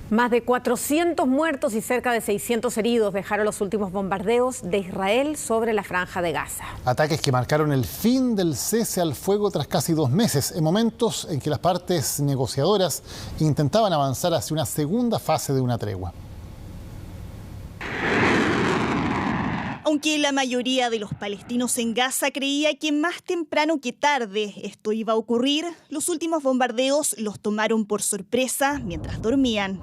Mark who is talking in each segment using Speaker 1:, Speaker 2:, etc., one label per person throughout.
Speaker 1: Más de 400 muertos y cerca de 600 heridos dejaron los últimos bombardeos de Israel sobre la Franja de Gaza.
Speaker 2: Ataques que marcaron el fin del cese al fuego tras casi 2 meses, en momentos en que las partes negociadoras intentaban avanzar hacia una segunda fase de una tregua.
Speaker 3: Aunque la mayoría de los palestinos en Gaza creía que más temprano que tarde esto iba a ocurrir, los últimos bombardeos los tomaron por sorpresa mientras dormían.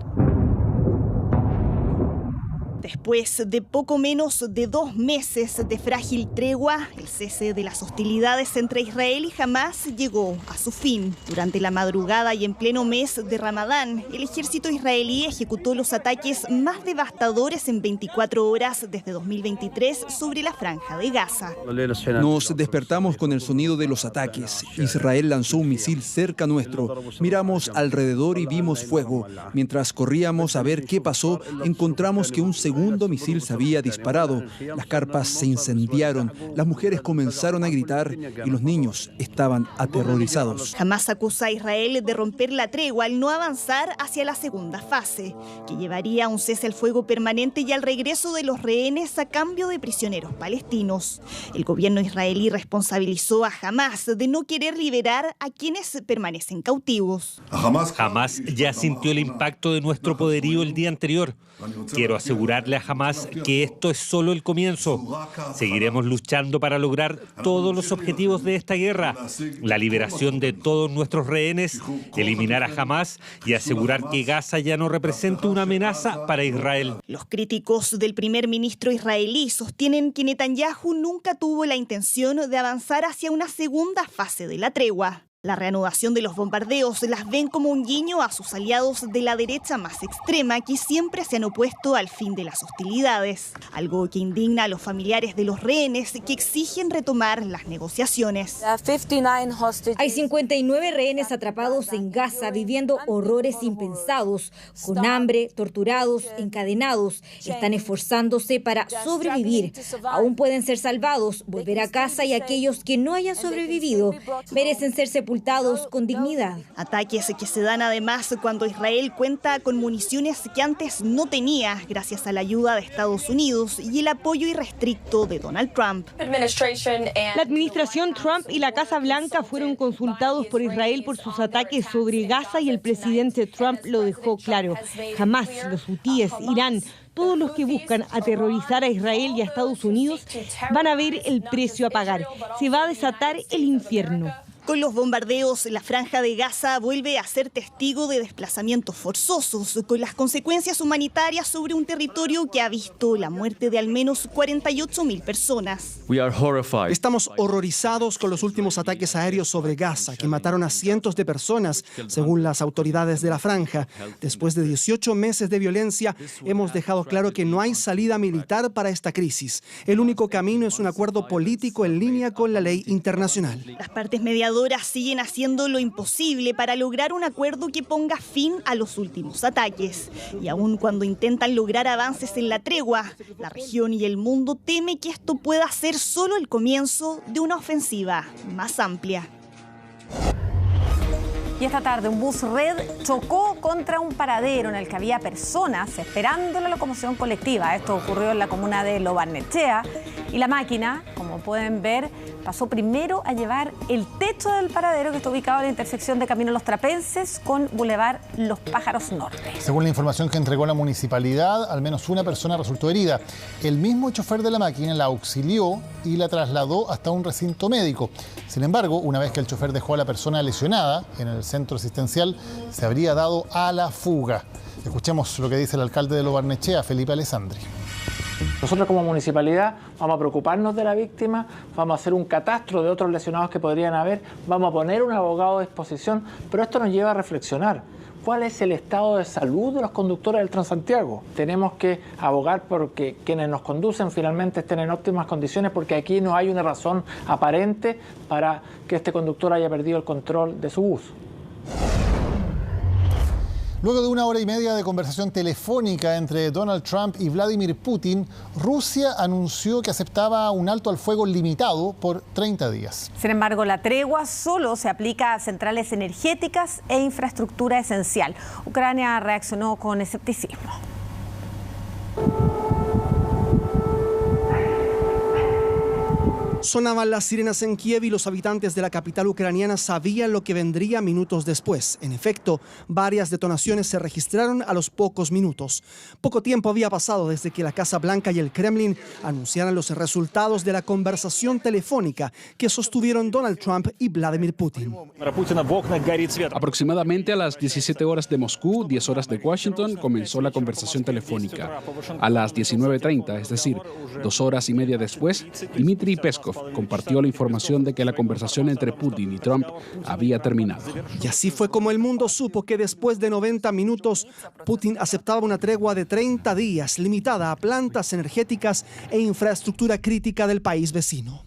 Speaker 3: Después de poco menos de 2 meses de frágil tregua, el cese de las hostilidades entre Israel y Hamás llegó a su fin. Durante la madrugada y en pleno mes de Ramadán, el ejército israelí ejecutó los ataques más devastadores en 24 horas desde 2023 sobre la Franja de Gaza.
Speaker 4: Nos despertamos con el sonido de los ataques. Israel lanzó un misil cerca nuestro. Miramos alrededor y vimos fuego. Mientras corríamos a ver qué pasó, encontramos que un segundo misil se había disparado. Las carpas se incendiaron, las mujeres comenzaron a gritar y los niños estaban aterrorizados.
Speaker 3: Hamás acusa a Israel de romper la tregua al no avanzar hacia la segunda fase, que llevaría a un cese al fuego permanente y al regreso de los rehenes a cambio de prisioneros palestinos. El gobierno israelí responsabilizó a Hamás de no querer liberar a quienes permanecen cautivos.
Speaker 5: Hamás ya sintió el impacto de nuestro poderío el día anterior. Quiero asegurarle a Hamás que esto es solo el comienzo. Seguiremos luchando para lograr todos los objetivos de esta guerra: la liberación de todos nuestros rehenes, eliminar a Hamás y asegurar que Gaza ya no represente una amenaza para Israel.
Speaker 3: Los críticos del primer ministro israelí sostienen que Netanyahu nunca tuvo la intención de avanzar hacia una segunda fase de la tregua. La reanudación de los bombardeos las ven como un guiño a sus aliados de la derecha más extrema, que siempre se han opuesto al fin de las hostilidades, algo que indigna a los familiares de los rehenes que exigen retomar las negociaciones.
Speaker 6: Hay 59 rehenes atrapados en Gaza viviendo horrores impensados, con hambre, torturados, encadenados. Están esforzándose para sobrevivir. Aún pueden ser salvados, volver a casa, y aquellos que no hayan sobrevivido merecen ser sepultados con dignidad.
Speaker 3: Ataques que se dan además cuando Israel cuenta con municiones que antes no tenía, gracias a la ayuda de Estados Unidos y el apoyo irrestricto de Donald Trump.
Speaker 7: La administración Trump y la Casa Blanca fueron consultados por Israel por sus ataques sobre Gaza, y el presidente Trump lo dejó claro. Jamás los hutíes, Irán, todos los que buscan aterrorizar a Israel y a Estados Unidos van a ver el precio a pagar. Se va a desatar el infierno.
Speaker 3: Con los bombardeos, la Franja de Gaza vuelve a ser testigo de desplazamientos forzosos, con las consecuencias humanitarias sobre un territorio que ha visto la muerte de al menos 48.000 personas.
Speaker 8: Estamos horrorizados con los últimos ataques aéreos sobre Gaza, que mataron a cientos de personas, según las autoridades de la Franja. Después de 18 meses de violencia, hemos dejado claro que no hay salida militar para esta crisis. El único camino es un acuerdo político en línea con la ley internacional.
Speaker 3: Las partes mediadoras siguen haciendo lo imposible para lograr un acuerdo que ponga fin a los últimos ataques. Y aun cuando intentan lograr avances en la tregua, la región y el mundo teme que esto pueda ser solo el comienzo de una ofensiva más amplia.
Speaker 1: Y esta tarde un bus Red chocó contra un paradero en el que había personas esperando la locomoción colectiva. Esto ocurrió en la comuna de Lo Barnechea, y la máquina, como pueden ver, pasó primero a llevar el techo del paradero, que está ubicado en la intersección de Camino Los Trapenses con Boulevard Los Pájaros Norte.
Speaker 2: Según la información que entregó la municipalidad, al menos una persona resultó herida. El mismo chofer de la máquina la auxilió y la trasladó hasta un recinto médico. Sin embargo, una vez que el chofer dejó a la persona lesionada en el centro asistencial, se habría dado a la fuga. Escuchemos lo que dice el alcalde de Lo Barnechea, Felipe Alessandri.
Speaker 9: Nosotros como municipalidad vamos a preocuparnos de la víctima, vamos a hacer un catastro de otros lesionados que podrían haber, vamos a poner un abogado a disposición, pero esto nos lleva a reflexionar. ¿Cuál es el estado de salud de los conductores del Transantiago? Tenemos que abogar porque quienes nos conducen finalmente estén en óptimas condiciones, porque aquí no hay una razón aparente para que este conductor haya perdido el control de su bus.
Speaker 2: Luego de 1 hora y media de conversación telefónica entre Donald Trump y Vladimir Putin, Rusia anunció que aceptaba un alto al fuego limitado por 30 días.
Speaker 1: Sin embargo, la tregua solo se aplica a centrales energéticas e infraestructura esencial. Ucrania reaccionó con escepticismo.
Speaker 8: Sonaban las sirenas en Kiev y los habitantes de la capital ucraniana sabían lo que vendría minutos después. En efecto, varias detonaciones se registraron a los pocos minutos. Poco tiempo había pasado desde que la Casa Blanca y el Kremlin anunciaran los resultados de la conversación telefónica que sostuvieron Donald Trump y Vladimir Putin.
Speaker 10: Aproximadamente a las 17 horas de Moscú, 10 horas de Washington, comenzó la conversación telefónica. A las 19:30, es decir, 2 horas y media después, Dmitry Peskov compartió la información de que la conversación entre Putin y Trump había terminado.
Speaker 8: Y así fue como el mundo supo que después de 90 minutos, Putin aceptaba una tregua de 30 días, limitada a plantas energéticas e infraestructura crítica del país vecino.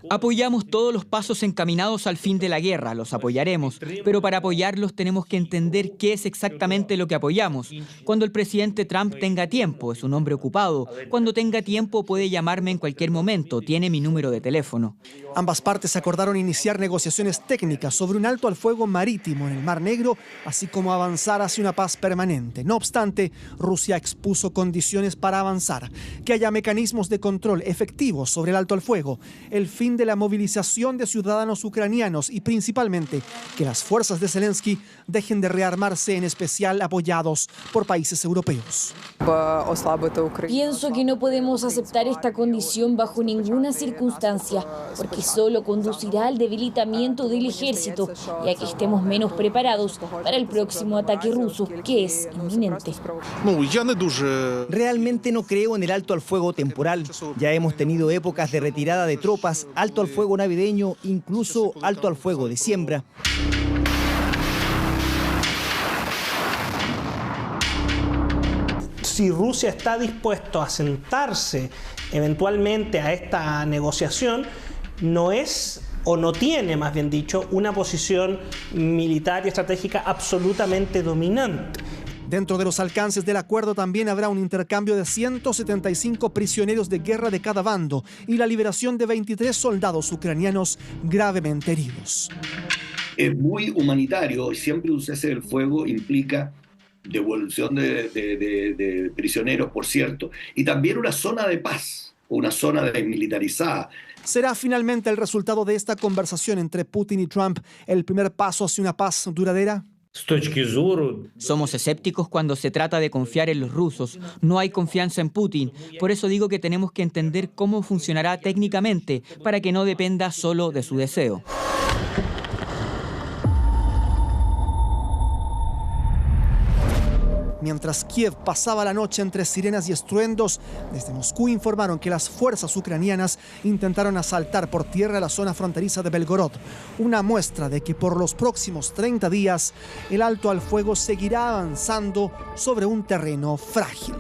Speaker 11: Apoyamos todos los pasos encaminados al fin de la guerra, los apoyaremos, pero para apoyarlos tenemos que entender qué es exactamente lo que apoyamos. Cuando el presidente Trump tenga tiempo, es un hombre ocupado, cuando tenga tiempo puede llamarme en cualquier momento, tiene mi número de teléfono.
Speaker 8: Ambas partes acordaron iniciar negociaciones técnicas sobre un alto al fuego marítimo en el Mar Negro, así como avanzar hacia una paz permanente. No obstante, Rusia expuso condiciones para avanzar, que haya mecanismos de control efectivos sobre el alto al fuego, el fin de la movilización de ciudadanos ucranianos y principalmente que las fuerzas de Zelensky dejen de rearmarse, en especial apoyados por países europeos.
Speaker 6: Pienso que no podemos aceptar esta condición bajo ninguna circunstancia, porque solo conducirá al debilitamiento del ejército y a que estemos menos preparados para el próximo ataque ruso, que es inminente.
Speaker 12: Realmente no creo en el alto al fuego temporal. Ya hemos tenido épocas de retirada de tropas, alto al fuego navideño, incluso alto al fuego de siembra.
Speaker 13: Si Rusia está dispuesto a sentarse eventualmente a esta negociación, no es, o no tiene, más bien dicho, una posición militar y estratégica absolutamente dominante.
Speaker 8: Dentro de los alcances del acuerdo también habrá un intercambio de 175 prisioneros de guerra de cada bando y la liberación de 23 soldados ucranianos gravemente heridos.
Speaker 14: Es muy humanitario, siempre un cese del fuego implica devolución de prisioneros, por cierto, y también una zona de paz, una zona desmilitarizada.
Speaker 8: ¿Será finalmente el resultado de esta conversación entre Putin y Trump el primer paso hacia una paz duradera?
Speaker 11: Somos escépticos cuando se trata de confiar en los rusos. No hay confianza en Putin. Por eso digo que tenemos que entender cómo funcionará técnicamente para que no dependa solo de su deseo.
Speaker 8: Mientras Kiev pasaba la noche entre sirenas y estruendos, desde Moscú informaron que las fuerzas ucranianas intentaron asaltar por tierra la zona fronteriza de Belgorod, una muestra de que por los próximos 30 días el alto al fuego seguirá avanzando sobre un terreno frágil.